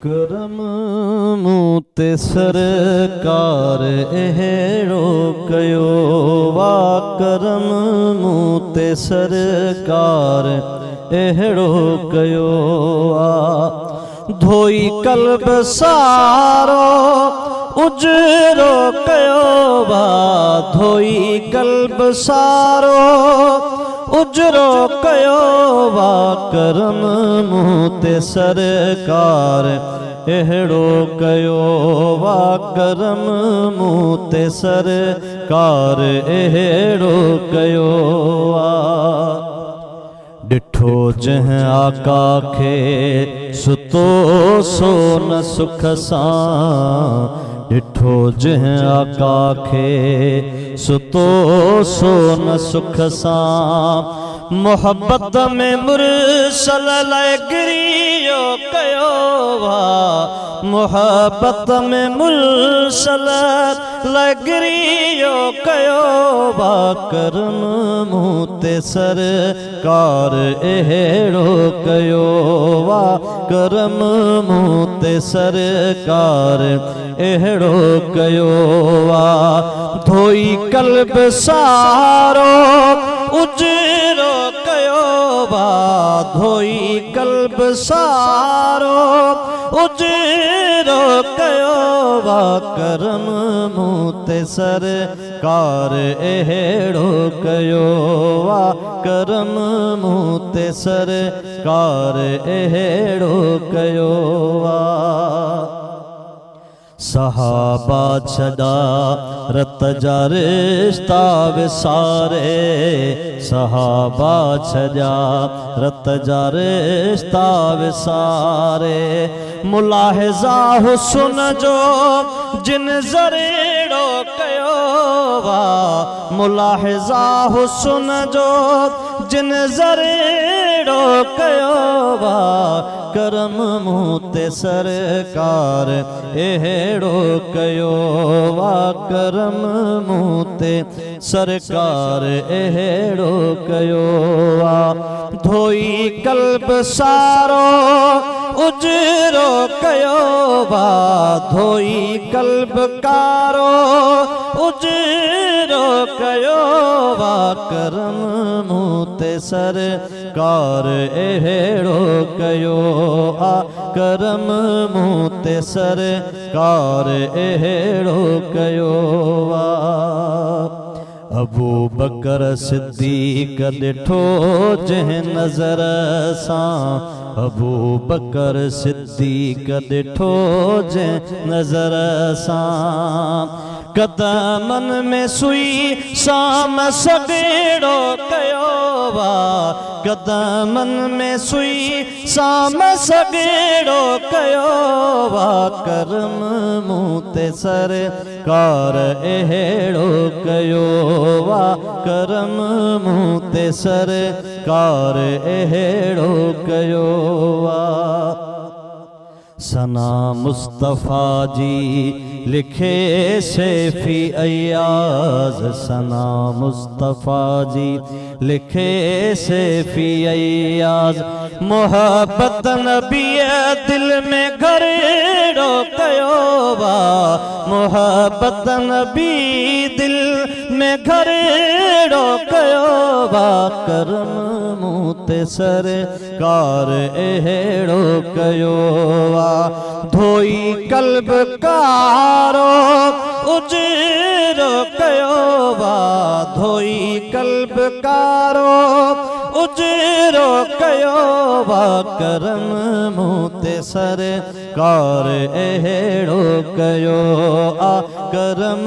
करम मूं ते सरकार अहिड़ो कयो वा करम मूं ते सरकार अहिड़ो कयो धोई कल्ब सारो उजरो कयो वा धोई कल्ब सारो उजरो कयो वा करम मूं ते सरकार अहिड़ो कयो वा करम मूं ते सरकार अहिड़ो कयो ॾिठो जंहिं आका खे सुतो सो न सुख सां ॾिठो जंहिं आका खे सुतो सो न सुख सां मोहब्बत में मुरसल लाइ गिरियो कयो वा मोहब्बत में मुरसल लाइ गिरियो कयो वा करम मूं ते सरकार अहिड़ो कयो वा करम मूं ते सरकार अहिड़ो कयो वा धोई कल्ब सारो उजरो कयो वा धोई कल्ब सारो उजरो कयो वा करम मूं ते सरकार अहिड़ो कयो वा करम मूं ते सरकार अहिड़ो कयो वा सहाबा छॾा रत जा रिश्ता विसारे सहाबा छॾा रत जा रिश्ता विसारे मुलाहिज़ा हुस्न जो जिन ज़रेड़ो कयो वा मुलाहिज़ा हुस्न जो जिन ज़रेड़ो कयो वा करम मूं ते सरकार अहिड़ो कयो वा करम मूं ते सरकार अहिड़ो कयो वा धोई कल्ब सारो उजरो कयो वा धोई कल्ब कारो उजरो कयो वा करम मूं ते सरकार अहिड़ो कयो करम मूं ते सरकार अहिड़ो कयो वा अबू बकर सिद्दीक़ ॾिठो जंहिं नज़र सां अबू बकर सिद्दीक़ ॾिठो जंहिं नज़र सां कदमनि में सुई साम सॻेड़ो कयो वा कदमनि में सुई साम सॻेड़ो कयो वा करम मूं ते सरकार अहिड़ो कयो वा करम मूं ते सरकार अहिड़ो कयो वा सना मुस्तफ़ा जी लिखे सैफ़ी अयाज़ सना मुस्तफ़ा जी लिखे सैफ़ी अयाज़ मोहब्बत नबीअ दिल में घरेड़ो कयो वा मोहब्बत नबी दिल में घरेड़ो कयो वा करम मूं ते सरकार अहिड़ो कयो वा धोई कल्ब कारो उजरो कयो वा धोई कल्ब कारो उजरो कयो वा करम मूं ते सरकार अहिड़ो कयो करम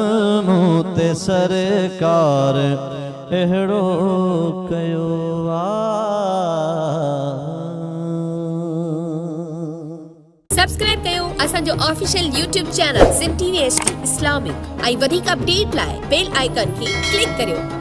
मूं ते सरकार अहिड़ो कयो वा सब्सक्राइब कयो असांजो official YouTube channel Sindh TV HD Islamic ऐं वधीक अपडेट लाइ बेल आइकन खे क्लिक करियो।